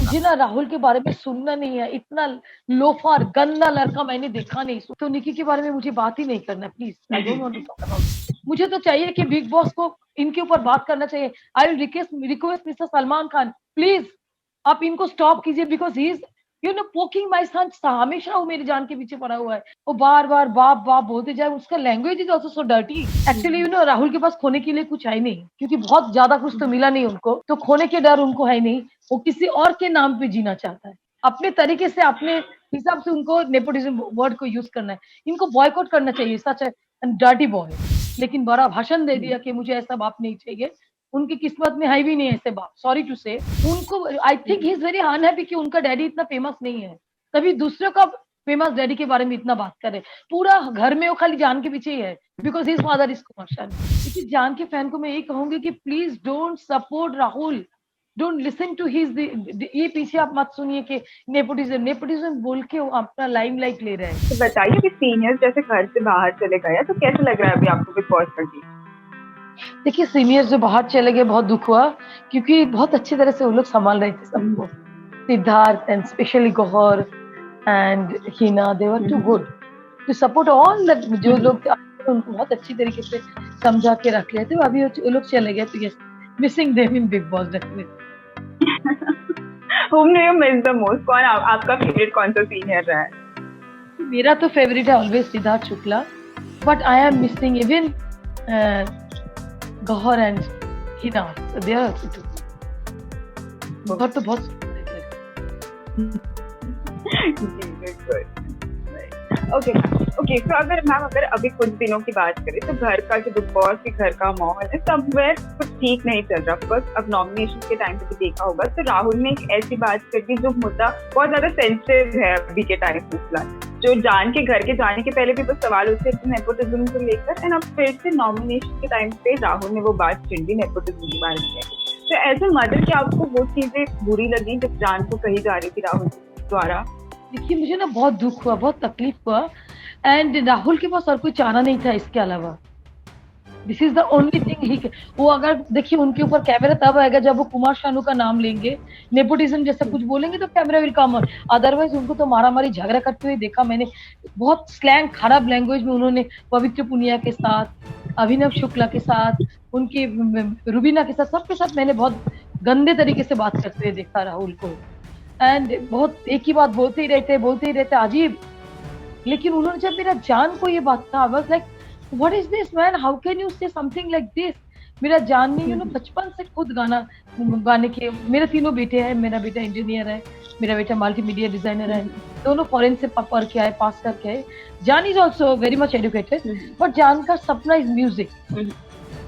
मुझे ना राहुल के बारे में सुनना नहीं है। इतना लोफर गंदा लड़का मैंने देखा नहीं। तो निकी के बारे में मुझे बात ही नहीं करना, please. I don't want to talk about. मुझे तो चाहिए कि बिग बॉस को इनके ऊपर बात करना चाहिए। I will request mister Salman Khan, please आप इनको स्टॉप कीजिए, बिकॉज ही इज पोकिंग माई सन। हमेशा वो मेरी जान के पीछे पड़ा हुआ है। वो बार बार बाप बाप बोलते जाए। उसका language is also so dirty. Actually Rahul के पास खोने के लिए कुछ है नहीं, क्योंकि बहुत ज्यादा कुछ तो मिला नहीं उनको, तो खोने के डर उनको है नहीं। वो किसी और के नाम पे जीना चाहता है, अपने तरीके से, अपने हिसाब से। उनको नेपोटिज्म वर्ड को यूज करना है। इनको बॉयकॉट करना चाहिए, सच डर्टी बॉय। लेकिन बड़ा भाषण दे दिया कि मुझे ऐसा बाप नहीं चाहिए। उनकी किस्मत में है भी नहीं ऐसे बाप, सॉरी टू से। उनको I think he is very unhappy कि उनका डैडी इतना फेमस नहीं है। तभी दूसरों का फेमस डैडी के बारे में इतना बात करे। पूरा घर में वो खाली जान के पीछे ही है, because his father is Kumar Shanu. लेकिन जान के फैन को मैं यही कहूंगी कि please don't support Rahul. Don't listen to his. ये पीछे आप मत सुनिए कि नेपोटिज्म नेपोटिज्म बोल के वो अपना लाइमलाइट ले रहे हैं। तो बताइए, अभी सीनियर जैसे घर से बाहर चले गए तो कैसे लग रहा है अभी आपको बिग बॉस करके? देखिए, सीनियर जो बाहर चले गए बहुत दुख हुआ, क्योंकि बहुत अच्छी तरह से वो लोग संभाल रहे थे सबको। Siddharth and specially Gauhar and Hina, they were too good to support all the. जो लोग उनको बहुत अच्छी तरीके से समझा के रख रहे थे। अभी वो लोग चले गए, तो yes, missing them in Bigg boss definitely. Whom do you miss the most? कौन आपका फेवरेट कौन सा सीनियर रहा है? मेरा तो फेवरेट है always Siddharth Shukla, but I am missing even Gauhar and Hina. They are Gauhar तो बहुत ओके ओके। तो अगर मैम अगर अभी कुछ दिनों की बात करें तो घर का जो बिग बॉस के घर का माहौल है सब में कुछ ठीक नहीं चल रहा। बस अब नॉमिनेशन के टाइम पे भी देखा होगा तो राहुल ने एक ऐसी बात कर दी जो मुद्दा बहुत ज्यादा सेंसिटिव है अभी के टाइम पे। जो जान के घर के जाने के पहले भी बस सवाल उठे थे नेपोटिज्म को लेकर, एंड अब फिर से नॉमिनेशन के टाइम पे राहुल ने वो बात छिड़ दी नेपोटिज्म के बारे में। तो एज ए मदर क्या आपको वो चीजें बुरी लगी जब जान को कही जा रही थी राहुल द्वारा? देखिए, मुझे ना बहुत दुख हुआ, बहुत तकलीफ हुआ। एंड राहुल के पास और कोई चारा नहीं था इसके अलावा। This is the only thing he. वो अगर देखिए, उनके ऊपर कैमरा तब आएगा जब वो कुमार शानू का नाम लेंगे, नेपोटिज्म जैसा कुछ बोलेंगे, तो camera will come on. Otherwise उनको तो मारा मारी झगड़ा करते हुए देखा मैंने। बहुत स्लैंग खराब लैंग्वेज में उन्होंने पवित्र पुनिया के साथ, अभिनव शुक्ला के साथ, उनके रुबीना के साथ, सबके साथ मैंने बहुत गंदे तरीके से बात करते हुए देखा राहुल को। एंड बहुत एक ही बात बोलते ही रहते, अजीब। लेकिन उन्होंने जब मेरा जान को ये बात कहा, बस like what is this man, how can you से समथिंग लाइक दिस। मेरा जान ने बचपन से खुद गाने के, मेरे तीनों बेटे हैं। मेरा बेटा इंजीनियर है, मेरा बेटा मल्टीमीडिया डिजाइनर है, दोनों फॉरेन से पढ़ के आए, पास करके आए। जान is also very much educated, but जान का सपना इज म्यूजिक।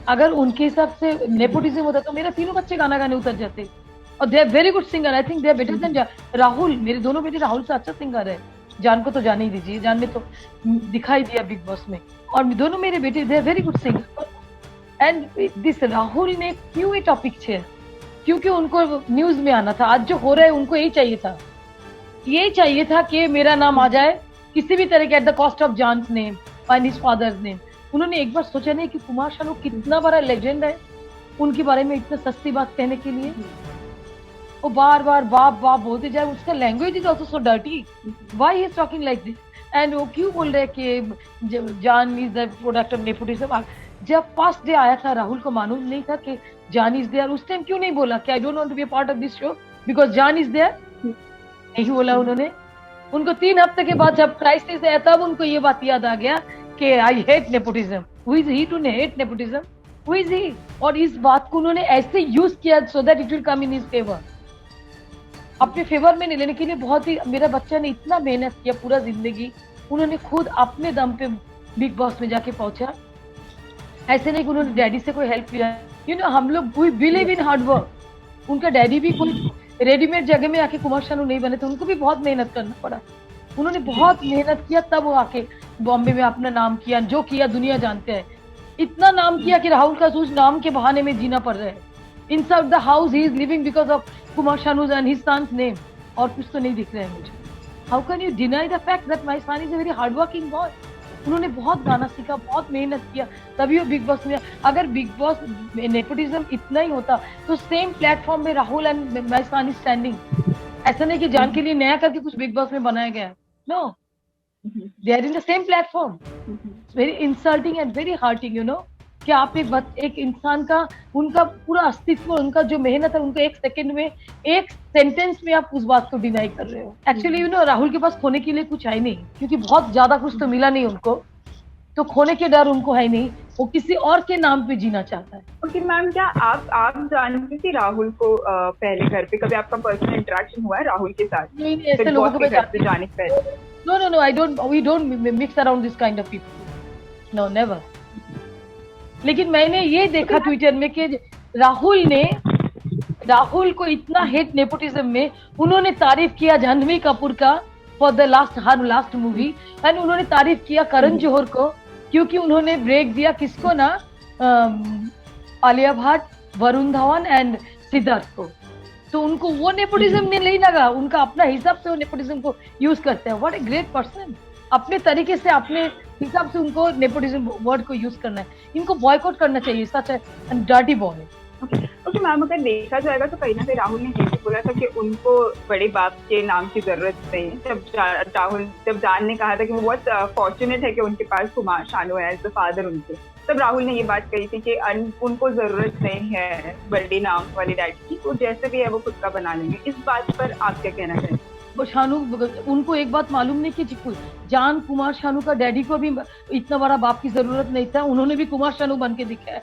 अगर उनके हिसाब से नेपोटिज्म होता तो मेरा तीनों बच्चे गाना गाने उतर जाते। और they are very good singer. I think they are better than Rahul. मेरे दोनों बेटे राहुल से अच्छा सिंगर है। जान को तो जाने ही दीजिए, जान ने तो दिखाई दिया बिग बॉस में। और दोनों मेरे बेटे they are very good singer. And this Rahul ने क्यों ये टॉपिक छेड़ा? क्योंकि उनको न्यूज में आना था। आज जो हो रहा है उनको यही चाहिए था कि मेरा नाम आ जाए किसी भी तरह के, at the cost of Jaan's name and his father's name. उन्होंने एक बार सोचा नहीं कि कुमार शानू कितना बड़ा लेजेंड है, उनके बारे में इतना सस्ती बात कहने के लिए। वो बार बार बाप बाप बोलते जाए। उसका language is also so dirty. Why he is talking like this? And वो क्यों बोल रहे हैं कि जान is the product of nepotism? जब फर्स्ट डे आया था राहुल को मालूम नहीं था कि जान इज देयर। उस टाइम क्यों नहीं बोला कि I don't want to be a part of this show because Jaan is there? नहीं बोला उन्होंने। उनको 3 हफ्ते के बाद जब क्राइसिस आया तब उनको ये बात याद आ गया कि I hate nepotism. Who is he to hate nepotism? Who is he? और इस बात को उन्होंने ऐसे यूज किया so that it will come in his favour, अपने फेवर में नहीं लेने के लिए। बहुत ही, मेरा बच्चा ने इतना मेहनत किया पूरा जिंदगी। उन्होंने खुद अपने दम पे बिग बॉस में जाके पहुंचा। ऐसे नहीं कि उन्होंने डैडी से कोई हेल्प किया। हम लोग we believe in hard work. उनका डैडी भी कोई रेडीमेड जगह में आके कुमार शानू नहीं बने थे, उनको भी बहुत मेहनत करना पड़ा। उन्होंने बहुत मेहनत किया, तब वो आके बॉम्बे में अपना नाम किया। जो किया दुनिया जानते हैं। इतना नाम किया कि राहुल का उस नाम के बहाने में जीना पड़ रहा है। Inside the house he is living because of Kumar Shanu and his son's name. और कुछ तो नहीं दिख रहा है मुझे। How can you deny the fact that my son is a very hard working boy? उन्होंने बहुत गाना सीखा, बहुत मेहनत किया, तभी वो बिग बॉस में। अगर बिग बॉस नेपोटिज्म इतना ही होता तो सेम प्लेटफॉर्म में Rahul and my son is standing. ऐसा नहीं कि जान के लिए नया करके कुछ बिग बॉस में बनाया गया है, no, they are in the same platform. Very insulting and very hurting, कि आप एक इंसान का, उनका पूरा अस्तित्व, उनका जो मेहनत है, उनको एक सेकंड में, एक सेंटेंस में आप उस बात को डिनाई कर रहे हो। एक्चुअली राहुल के पास खोने के लिए कुछ है नहीं, क्योंकि बहुत ज्यादा कुछ तो मिला नहीं उनको, तो खोने के डर उनको है नहीं, वो किसी और के नाम पे जीना चाहता है। ओके मैम, क्या आप जानती थी राहुल को पहले घर पे? कभी आपका पर्सनल इंटरेक्शन हुआ है राहुल के साथ? नहीं, ऐसे लोगों को मैं जानती हूँ। जाने से पहले? No, I don't, we don't mix around this kind of people, no, never. लेकिन मैंने ये देखा ट्विटर में कि राहुल को इतना हेट नेपोटिज्म में, उन्होंने तारीफ किया जाह्नवी कपूर का for the last movie, and उन्होंने तारीफ किया करण जौहर को, क्योंकि उन्होंने ब्रेक दिया किसको ना, आलिया भट्ट, वरुण धवन एंड सिद्धार्थ को। तो उनको वो नेपोटिज्म नहीं लगा, उनका अपना हिसाब से वो नेपोटिज्म को यूज करते हैं। व्हाट ए ग्रेट पर्सन, अपने तरीके से, अपने हिसाब से उनको नेपोटिज्म वर्ड को यूज करना है। इनको बॉयकॉट करना चाहिए, सच है डर्टी बॉय। ओके मैम, अगर देखा जाएगा तो कहीं ना कहीं राहुल ने ये भी बोला था कि उनको बड़े बाप के नाम की जरूरत नहीं है। जब जान ने कहा था कि वो बहुत फॉर्चुनेट है कि उनके पास कुमार शानू है एज द फादर उनके, तब राहुल ने ये बात कही थी कि उनको जरूरत नहीं है बड़े नाम वाले डैडी की, वो जैसे भी है वो खुद का बना लेंगे। इस बात पर आप क्या कहना चाहेंगे? वो शानू, उनको एक बात मालूम नहीं कि जान कुमार शानू का डैडी को भी इतना बड़ा बाप की जरूरत नहीं था, उन्होंने भी कुमार शानू बन के दिखाया।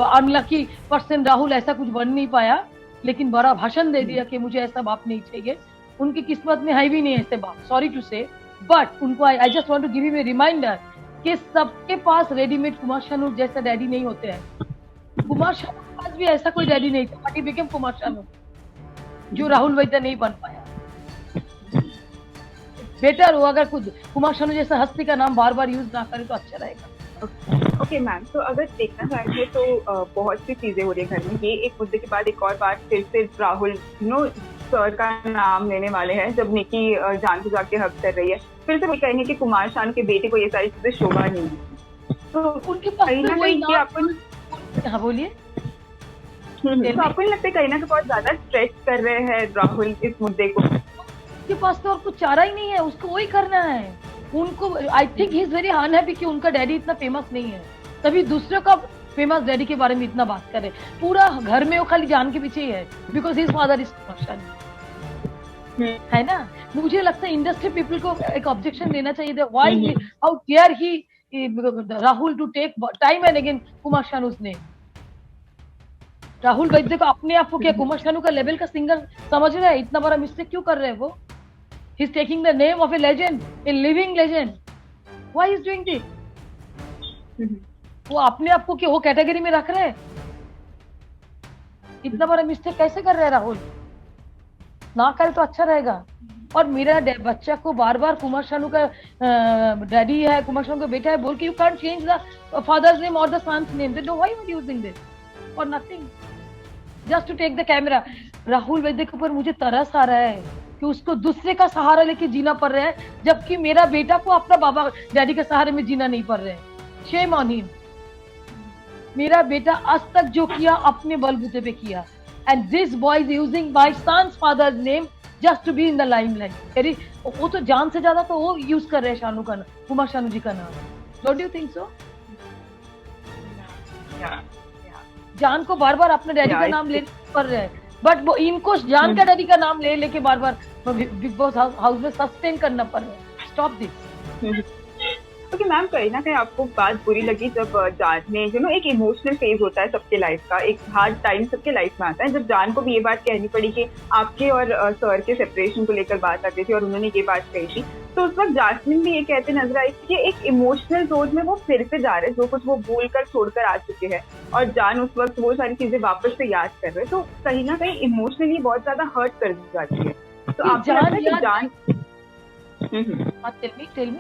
अनलकी पर्सन राहुल ऐसा कुछ बन नहीं पाया, लेकिन बड़ा भाषण दे दिया कि मुझे ऐसा बाप नहीं चाहिए। उनकी किस्मत में है भी नहीं ऐसे बाप, सॉरी टू से, बट उनको I just want to give you a reminder कि सबके पास रेडीमेड कुमार शानू जैसा डैडी नहीं होते हैं। कुमार शानू के पास भी ऐसा कोई डैडी नहीं था, but he became Kumar Shanu, जो राहुल वैद्य नहीं बन पाया। बेटर हो अगर कुछ कुमार शानू जैसा हस्ती का नाम बार बार यूज ना करे तो अच्छा रहेगा। ओके मैम, तो अगर देखना चाहिए तो बहुत सी चीजें हो रही है घर में। ये एक मुद्दे के बाद एक और बात फिर से राहुल सर का नाम लेने वाले हैं, जब निकी जान को जाके हक कर रही है, फिर से वो कहेंगे कि कुमार शानू के बेटे को ये सारी चीजें शोभा नहीं है। तो उनके पास कहीं ना कहीं आपको, हाँ बोलिए, तो आपको नहीं लगता कहीं ना कहीं बहुत ज्यादा स्ट्रेच कर रहे हैं राहुल इस मुद्दे को? उसके पास तो और कुछ चारा ही नहीं है, उसको वही करना है। उनको I think he is very unhappy कि उनका डैडी इतना फेमस नहीं है, तभी दूसरे का फेमस डैडी के बारे में इतना बात करे। पूरा घर में वो खाली जान के पीछे ही है, बिकॉज हिज फादर इज है ना। मुझे लगता है इंडस्ट्री पीपल को एक ऑब्जेक्शन देना चाहिए, why how dare he Rahul to take time and again Kumar Shanu's name. Rahul Vaidya को अपने आप को क्या कुमार शानू का लेवल का सिंगर समझ रहा है? इतना बड़ा मिस्टेक क्यों कर रहे हैं वो? He's taking the name of a legend, a living legend. Why is doing this? वो अपने आप को क्या वो कैटेगरी में रख रहे हैं? इतना बड़ा मिस्टेक कैसे कर रहे हैं राहुल? ना करे तो अच्छा रहेगा। और मेरा बच्चा को बार बार कुमार शानू का डैडी है, कुमार शानू का बेटा है बोल के, you can't change the father's name और the son's name. Then why are you using this for nothing? Just to take the camera. Rahul Vaidya के ऊपर मुझे तरस आ रहा है कि उसको दूसरे का सहारा लेके जीना पड़ रहा है, जबकि मेरा बेटा को अपना बाबा डैडी के सहारे में जीना नहीं पड़ रहा है। Shame on him. मेरा बेटा आज तक जो किया अपने बलबूते पे किया, and this boy is using my son's father's name just to be in the limelight. अरे वो तो जान से ज्यादा तो वो यूज कर रहे हैं शानू का, कुमार शानू जी का नाम। Don't you think so? जान को बार बार अपने डैडी का नाम लेने पड़ रहा है, बट वो इनको जान का डैडी का नाम ले लेके बार बार बिग बॉस हाउस में सस्टेन करना पड़ रहा है। Stop this. ओके मैम, कहीं ना कहीं आपको बात बुरी लगी जब जान ने एक इमोशनल फेज होता है सबके लाइफ का, एक हार्ड टाइम सबके लाइफ में आता है, जब जान को भी ये बात कहनी पड़ी कि आपके और सर के सेपरेशन को लेकर बात आती थी और उन्होंने ये बात कही थी, तो उस वक्त जास्मिन भी ये कहते नजर आई थी कि एक इमोशनल जोन में वो फिर से जा रहे हैं, जो कुछ वो भूल कर छोड़कर आ चुके हैं, और जान उस वक्त वो सारी चीजें वापस से याद कर रहे हैं, तो कहीं ना कहीं इमोशनली बहुत ज्यादा हर्ट कर दी जाती है। तो आप जान टेल मी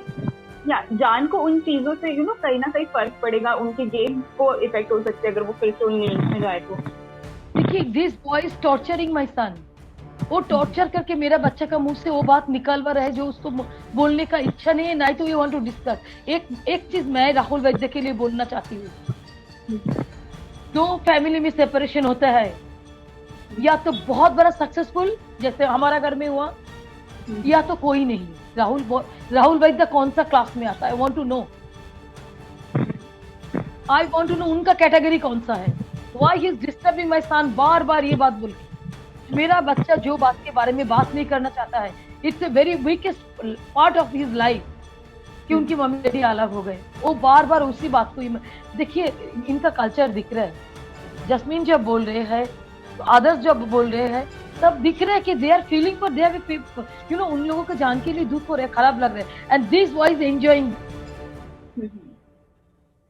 या जान को उन चीजों से कहीं ना कहीं फर्क पड़ेगा, उनके गेम को इफेक्ट हो सकते हैं अगर वो फिर से उन नींद में जाए तो। देखिए, this boy is torturing my son. वो टॉर्चर करके मेरा बच्चा का मुंह से वो बात निकलवा रहे जो उसको बोलने का इच्छा नहीं है, नहीं तो वी वांट टू डिस्कस। एक चीज मैं राहुल वैद्य के लिए बोलना चाहती हूँ, जो फैमिली में सेपरेशन होता है, या तो बहुत बड़ा सक्सेसफुल जैसे हमारा घर में हुआ, या तो कोई नहीं। राहुल वैद्य कौन सा क्लास में आता है? आई वांट टू नो उनका कैटेगरी कौन सा है। Why he is disturbing my son, बार बार ये बात बोल के। मेरा बच्चा जो बात के बारे में बात नहीं करना चाहता है, it's a very weakest part of his life कि उनकी मम्मी डैडी अलग हो गए। वो बार बार उसी बात को देखिए, इनका कल्चर दिख रहा है। जस्मीन जब बोल रहे हैं, आदर्श जब बोल रहे हैं, सब दिख रहा है कि they are feeling for their you know, उन लोगों को जान के लिए दुख हो रहा है, खराब लग रहा है। एंड दिस वॉइस एंजॉइंग,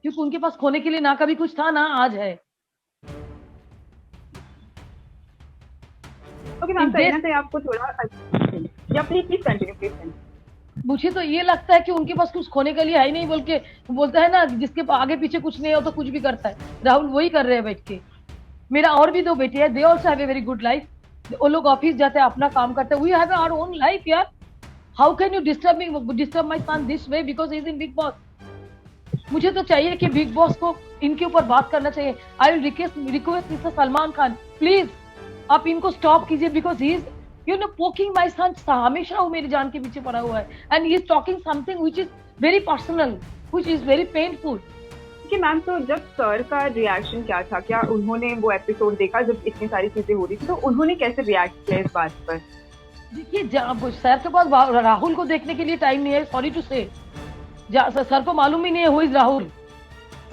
क्योंकि उनके पास खोने के लिए ना कभी कुछ था ना आज है। ओके मैम, तो आपको थोड़ा या प्लीज कंटिन्यू। मुझे तो ये लगता है कि उनके पास कुछ खोने के लिए है ही नहीं, बोल के बोलता है ना, जिसके आगे पीछे कुछ नहीं हो तो कुछ भी करता है। राहुल वही कर रहे हैं बैठ के। मेरा और भी 2 बेटे हैं, they also have a very good life. वो लोग ऑफिस जाते हैं, अपना काम करते हैं। We have our own life यार। How can you disturb my son this way because he is in Bigg Boss? मुझे तो चाहिए कि बिग बॉस को इनके ऊपर बात करना चाहिए। I will request mister Salman Khan, please आप इनको स्टॉप कीजिए, because he is you know poking my son. हमेशा वो मेरी जान के पीछे पड़ा हुआ है, and he is talking something which is very personal, which is very painful. कि मैम, तो जब सर का रिएक्शन क्या था? क्या उन्होंने वो एपिसोड देखा जब इतनी सारी चीजें हो रही थी? तो उन्होंने कैसे रिएक्ट किया इस बात पर? देखिए, सर के पास राहुल को देखने के लिए टाइम नहीं है, सॉरी टू से। सर को मालूम ही नहीं है हु इज राहुल,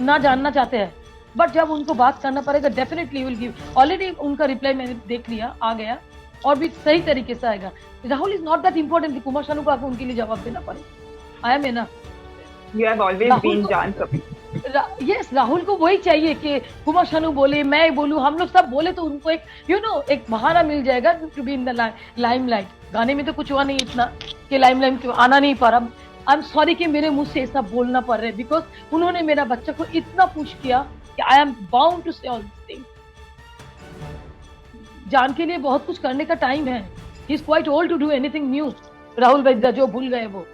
ना जानना चाहते हैं। बट जब उनको बात करना पड़ेगा, डेफिनेटली विल गिव। ऑलरेडी उनका रिप्लाई मैंने देख लिया, आ गया, और भी सही तरीके से आएगा। Rahul is not that important कि कुमार शानू को आके उनके लिए जवाब देना पड़े। आई एम एना, you have always been Jaan कभी। यस, राहुल को वही चाहिए कि कुमार शानू बोले, मैं बोलूं, हम लोग सब बोले, तो उनको एक एक बहाना मिल जाएगा to be in the limelight. गाने में तो कुछ हुआ नहीं इतना कि लाइमलाइट आना नहीं पा रहा। आई एम सॉरी कि मेरे मुंह से ऐसा बोलना पड़ रहा है, बिकॉज उन्होंने मेरा बच्चा को इतना पुश किया कि I am bound to say all this things. Jaan के लिए बहुत कुछ करने का टाइम है। He is quite old to do anything new. Rahul Vaidya जो भूल गए वो।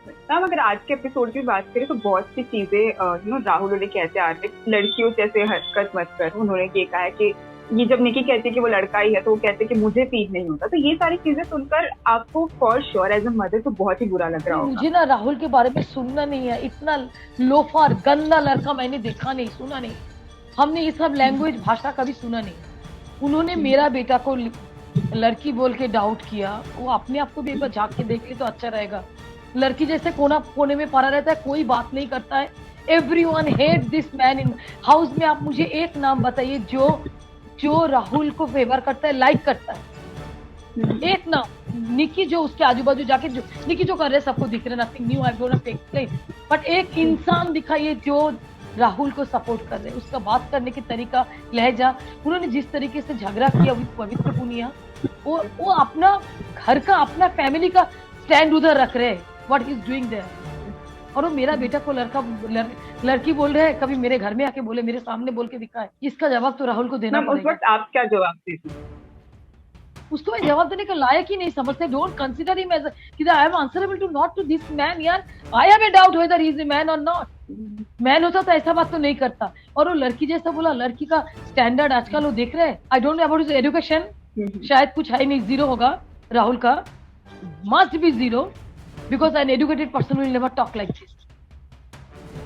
मैम, अगर आज के एपिसोड की बात करें तो बहुत सी चीजें राहुल उन्हें कहते आ रहे, लड़कियों जैसे हरकत मत कर। उन्होंने ये कहा है कि ये जब निकी कहती है कि वो लड़का ही है, तो वो कहते हैं कि मुझे फील नहीं होता। तो ये सारी चीजें सुनकर आपको for sure as a mother तो बहुत ही बुरा लग रहा होगा। मुझे ना राहुल के बारे में सुनना नहीं है। इतना लोफार गंदा लड़का मैंने देखा नहीं, सुना नहीं। हमने ये सब लैंग्वेज भाषा कभी सुना नहीं। उन्होंने मेरा बेटा को लड़की बोल के डाउट किया। वो अपने आप को भी एक बार झांक के देख ले तो अच्छा रहेगा। लड़की जैसे कोने में पड़ा रहता है, कोई बात नहीं करता है। Everyone hate this man in house में। आप मुझे एक नाम बताइए जो राहुल को फेवर करता है, लाइक करता है। एक नाम। निकी जो उसके आजू बाजू जाके निकी जो कर रहे सबको दिख रहा है, nothing new, I don't have to explain. But एक इंसान दिखाइए जो राहुल को सपोर्ट कर रहे हैं। उसका बात करने की तरीका, लहजा, उन्होंने जिस तरीके से झगड़ा किया विद पवित्र पुनिया, वो अपना घर का, अपना फैमिली का स्टैंड उधर रख रहे हैं। What he is doing there. और वो मेरा बेटा को लड़की बोल रहे हैं, कभी मेरे घर में आके बोले, मेरे सामने बोल के दिखा है। इसका जवाब तो राहुल को देना पड़ेगा। उस वक्त आप क्या जवाब देती? उसको मैं जवाब देने का लायक ही नहीं समझते। डोंट कंसीडर हिम एज कि I am answerable to not to this man. यार, I have a doubt whether he is a man और नॉट। मैन होता तो ऐसा बात तो नहीं करता। और वो लड़की जैसा बोला, लड़की का स्टैंडर्ड आजकल वो देख रहे हैं। I don't know about his education, शायद कुछ है नहीं, 0 होगा राहुल का, must be 0, because an educated person will never talk like this.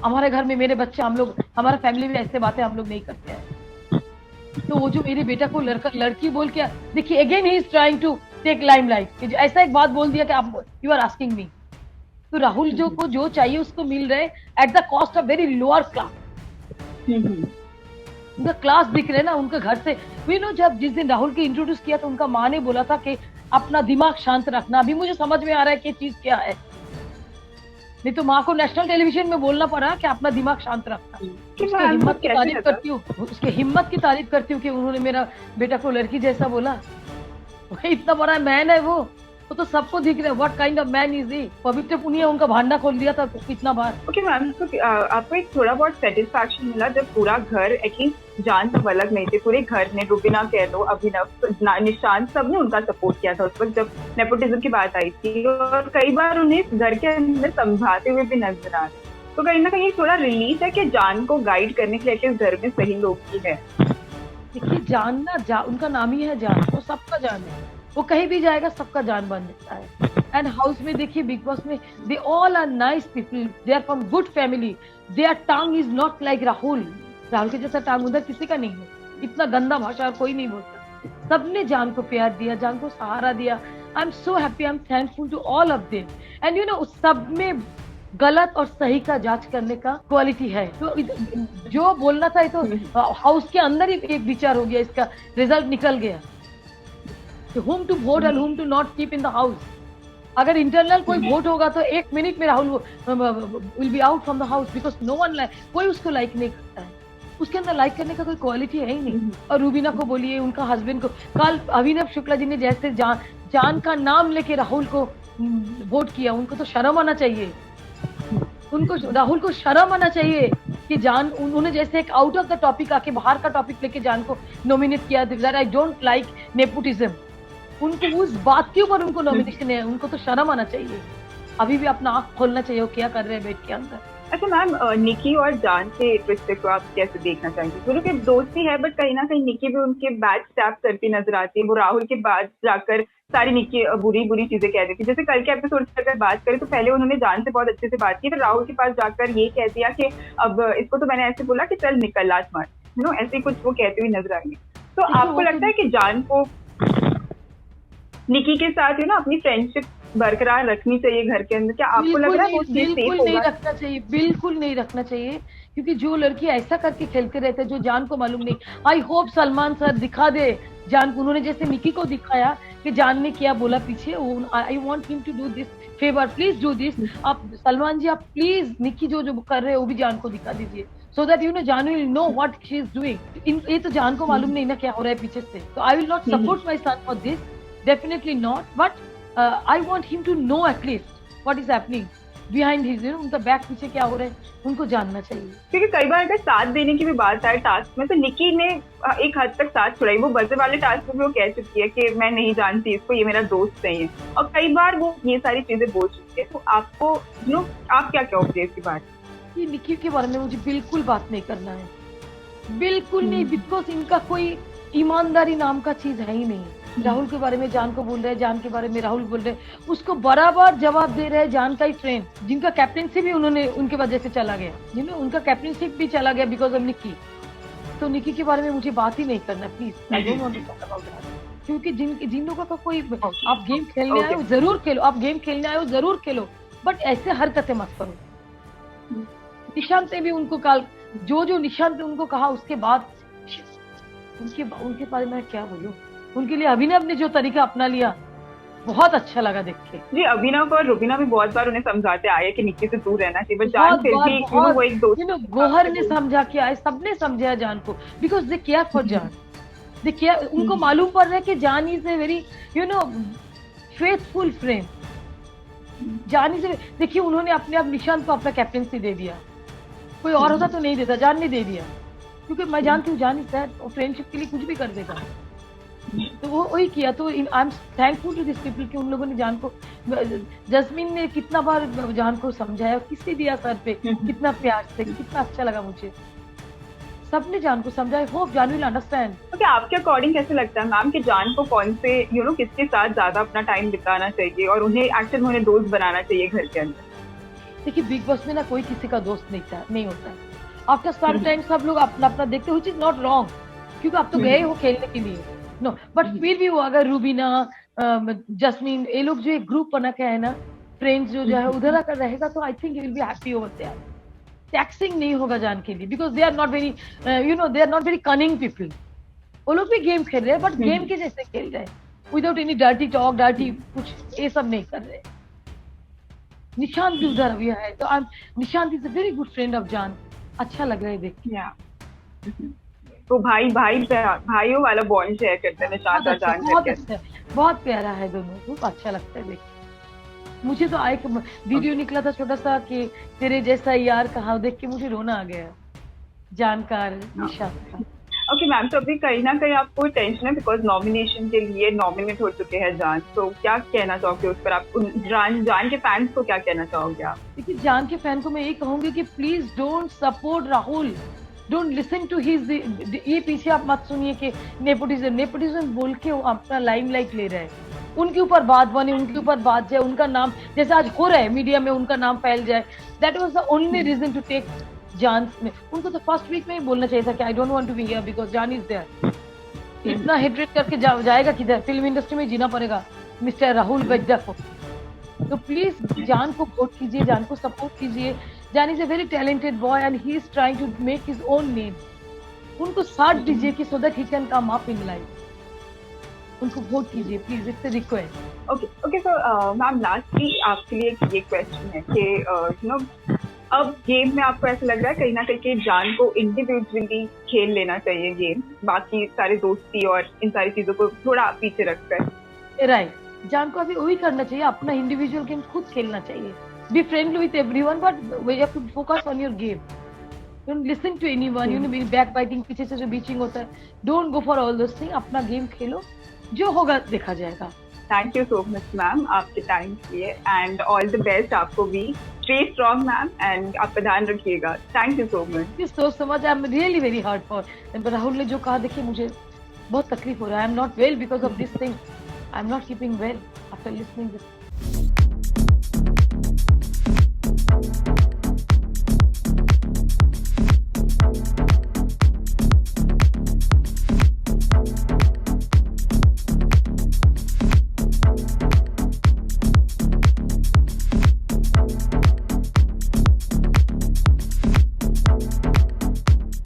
हमारे घर में मेरे बच्चे, हम लोग, हमारा फैमिली में ऐसे बातें हम लोग नहीं करते हैं। तो वो जो मेरे बेटा को लड़की बोल के, देखिए again he is trying to take limelight. ऐसा एक बात बोल दिया कि आप यू आर आस्किंग मी। तो राहुल को जो चाहिए उसको मिल रहे eight the cost of very lower class. उनका क्लास दिख रहे ना उनके घर से। वी नो, जब जिस दिन राहुल को इंट्रोड्यूस किया तो उनका माँ ने बोला था कि अपना दिमाग शांत रखना। अभी मुझे समझ में आ रहा है कि चीज क्या है। नहीं तो माँ को नेशनल टेलीविजन में बोलना पड़ा कि अपना दिमाग शांत रखना। उसकी हिम्मत की तारीफ करती हूँ, उसके हिम्मत की तारीफ करती हूँ कि उन्होंने मेरा बेटा को लड़की जैसा बोला। इतना बड़ा मैन है वो तो सबको दिख रहा है। What kind of man is he. पवित्र पुनिया उनका भांडा खोल दिया था कितना बार। ओके मैम, तो आपको एक थोड़ा बहुत सेटिस्फैक्शन मिला जब पूरा घर एटलीस्ट जान सब अलग नहीं थे, पूरे घर ने, रुबीना कह लो, अभिनव, निशांत, सबने उनका सपोर्ट किया था उस वक्त जब नेपोटिज्म की बात आई थी, और कई बार उन्हें घर के अंदर समझाते हुए भी नजर आ रहे। तो कहीं ना कहीं थोड़ा रिलीफ है कि जान को गाइड करने के लिए घर में सही लोग भी है। देखिए जान ना उनका नाम ही है जान, वो सबका जान है, वो कहीं भी जाएगा सबका जान बन जाता है। एंड हाउस में देखिए, बिग बॉस में they all are nice people, they are from good family, their tongue is not like Rahul. Rahul के जैसा टंग उधर किसी का नहीं है, इतना गंदा भाषा कोई नहीं बोलता। सबने जान को प्यार दिया, जान को सहारा दिया। I am so happy, I am thankful to all of them. And you know सब में गलत और सही का जांच करने का क्वालिटी है। तो जो बोलना था तो हाउस के अंदर ही एक विचार हो गया, इसका रिजल्ट निकल गया कि whom to vote and whom to not keep in the house। अगर इंटरनल कोई वोट होगा तो 1 मिनट में Rahul will be out from the house, because no one like, कोई उसको लाइक नहीं करता है, उसके अंदर लाइक करने का कोई क्वालिटी है ही नहीं। और रूबीना को बोलिए, उनका हस्बैंड को, कल अभिनव शुक्ला जी ने जैसे जान का नाम लेके राहुल को वोट किया, उनको तो शर्म आना चाहिए, उनको राहुल को शर्म आना चाहिए कि जान उन्होंने जैसे एक आउट ऑफ द टॉपिक आके बाहर का टॉपिक लेके जान को नॉमिनेट किया, that I don't like nepotism. उनको उस बात के ऊपर उनको नॉमिनेशन है, उनको तो शर्म आना चाहिए। अभी भी अपना आंख खोलना चाहिए, वो क्या कर रहे हैं बेड के अंदर। अच्छा मैम, निकी और जान के रिश्ते को आप कैसे देखना चाहेंगे? दोनों के दोस्ती है, बट कहीं ना कहीं निकी भी उनके बैक स्टैप करती नजर आती है। वो राहुल के बाद जाकर सारी निकी बुरी बुरी चीजें कह रही थी। जैसे कल के एपिसोड की अगर बात करें तो पहले उन्होंने जान से बहुत अच्छे से बात की, फिर राहुल के पास जाकर ये कह दिया कि अब इसको तो मैंने ऐसे बोला कि चल निकल लात मार, ऐसे कुछ वो कहते हुए नजर आएंगे। तो आपको लगता है कि जान को निकी के साथ अपनी फ्रेंडशिप बरकरार रखनी चाहिए घर के अंदर? क्या आपको लग रहा है वो चीज सेफ होगा? नहीं रखना चाहिए, बिल्कुल नहीं रखना चाहिए, क्योंकि जो लड़की ऐसा करके खेलते रहते हैं जो जान को मालूम नहीं। आई होप सलमान सर दिखा दे जान को, उन्होंने जैसे निकी को दिखाया कि जान ने क्या बोला पीछे। I want him to do this favour, please do this. आप सलमान जी, आप प्लीज निकी जो जो कर रहे हैं वो भी जान को दिखा दीजिए, सो दैट जान will know what she is doing. ये तो जान को मालूम नहीं ना क्या हो रहा है पीछे से। तो I will not support my son for this, definitely not, but I want him to know at least what is happening behind his, उनका बैक पीछे क्या हो रहा है, उनको जानना चाहिए। क्योंकि कई बार अगर साथ देने की भी बात आए टास्क में, तो निकी ने एक हद तक साथ छुड़ाई। वो बजे वाले टास्क में वो कह चुकी है कि मैं नहीं जानती इसको, ये मेरा दोस्त नहीं है, और कई बार वो ये सारी चीजें बोल चुकी है। तो आपको आप क्या कहोगे इसकी बात? ये निकी के बारे में मुझे बिल्कुल बात नहीं करना है, बिल्कुल नहीं, बिकॉज इनका कोई ईमानदारी नाम का चीज है ही नहीं। राहुल के बारे में जान को बोल रहे हैं, जान के बारे में राहुल बोल रहे हैं, उसको बराबर जवाब दे रहे हैं जान का ही फ्रेंड, जिनका कैप्टनशिप भी उन्होंने उनके वजह से चला गया, उनका कैप्टनशिप भी चला गया बिकॉज ऑफ निकी। तो निकी के बारे में मुझे बात ही नहीं करना, please, I don't want to talk about that. क्योंकि जिन लोगों का कोई, आप गेम खेलने आए हो जरूर खेलो, आप गेम खेलने आए हो जरूर खेलो, बट ऐसे हरकतें मत करो। निशांत ने भी उनको कल जो निशांत ने उनको कहा, उसके बाद उनके बारे में क्या बोलूं, उनके लिए अभिनव ने जो तरीका अपना लिया बहुत अच्छा लगा देख के। जी, अभिनव और रुबीना भी बहुत बार उन्हें समझाते आए कि निकी से दूर रहना चाहिए, बट जान फिर भी वो एक दोस्त, गोहर ने समझा के आए, सबने समझाया जान को, बिकॉज दे केयर फॉर जान, दे केयर। उनको मालूम पड़ रहा है कि जान is a very faithful friend. जान इज, देखिए उन्होंने अपने आप निशांत को अपना कैप्टनसी दे दिया, कोई और होता तो नहीं देता, जान ने दे दिया, क्योंकि मैं जानती हूँ जान इज दैट, और फ्रेंडशिप के लिए कुछ भी कर देगा। तो वो वही किया। तो I am thankful to this people कि उन लोगों ने जान को, जस्मीन ने कितना बार जान को समझाया, किसी दिया सर पे, कितना प्यार से, कितना अच्छा लगा मुझे, सबने जान को समझाया। होप जान विल अंडरस्टैंड। ओके, आपके अकॉर्डिंग कैसे लगता है मैम कि जान को कौन से किसके साथ ज्यादा अपना टाइम बिताना चाहिए और उन्हें एक्चुअली उन्हें दोस्त बनाना चाहिए घर के अंदर? देखिए बिग बॉस में ना कोई किसी का दोस्त नहीं होता है। आफ्टर सम टाइम सब लोग अपना अपना देखते, व्हिच इज नॉट रॉन्ग, क्योंकि आप तो गए हो खेलने के लिए, नो, बट फिर भी वो अगर रूबीना, जस्मीन, ये लोग जो एक ग्रुप बना के है ना, फ्रेंड्स जो है उधर आकर रहेगा, तो I think you will be happy over there. Taxing नहीं होगा जान के लिए, because they are not very they are not very cunning people. वो लोग भी गेम खेल रहे हैं, बट गेम के जैसे खेल रहे हैं, without any dirty talk, dirty कुछ ये सब नहीं कर रहे। निशांत भी उधर अभी है, तो Nishant is a very good friend of जान, अच्छा लग रहा है देख के। तो भाइयों वाला बॉन्ड शेयर करते हैं निशांत और जान। बहुत प्यारा है दोनों, बहुत अच्छा लगता है देख। मुझे तो एक वीडियो निकला था छोटा सा कि तेरे जैसा यार कहा, देख के मुझे रोना आ गया, जानकार निशांत का। ओके मैम, तो अभी कहीं ना कहीं आपको टेंशन है बिकॉज नॉमिनेशन के लिए नॉमिनेट हो चुके हैं जान, तो क्या कहना चाहोगे उस पर आप? जान के फैंस को क्या कहना चाहोगे आप? देखिए, जान के फैन को मैं यही कहूंगी कि please don't support Rahul, don't listen to his, ये पीछे आप मत सुनिए कि नेपोटिज्म नेपोटिज्म बोल के वो अपना लाइमलाइट ले रहे हैं। उनके ऊपर बात बने, उनके ऊपर बात जाए, उनका नाम जैसे आज हो रहा है मीडिया में, उनका नाम फैल जाए। That was the only reason to take Jaan में। उनको तो फर्स्ट वीक में ही बोलना चाहिए था कि I don't want to be here because Jaan is there. इतना हेट्रेट करके जाएगा किधर? फिल्म इंडस्ट्री में जीना पड़ेगा मिस्टर राहुल वेड्डा को। तो प्लीज जान को वोट कीजिए, जान को सपोर्ट कीजिए। Jaan is a very talented boy and he is trying to make his own name. उनको साथ दीजिए कि so that he can come up in life. उनको वोट कीजिए please, it's a request. Okay okay, so ma'am lastly आपके लिए एक ये क्वेश्चन है कि यू नो अब गेम में आपको ऐसा लग रहा है कहीं ना कहीं कि जान को इंडिविजुअली खेल लेना चाहिए गेम, बाकी सारे दोस्ती और इन सारी चीजों को थोड़ा पीछे रखकर? राइट, जान को अभी वही करना चाहिए, अपना इंडिविजुअल गेम खुद खेलना चाहिए। Be friendly with everyone but we have to focus on your game. Don't listen to anyone, you know, back biting, पीछे से जो बीचिंग होता है, don't go for all those thing. अपना गेम खेलो, जो होगा देखा जाएगा। Thank you so much ma'am आपके टाइम के लिए, एंड ऑल द बेस्ट आपको भी। स्टे स्ट्रॉन्ग मैम, एंड आपका ध्यान रखिएगा। Thank you so much. Thank you so much. I am really very hard for Rahul ने जो कहा, देखिए मुझे बहुत तकलीफ हो रहा है। I am not well because of this thing. I am not keeping well after listening this.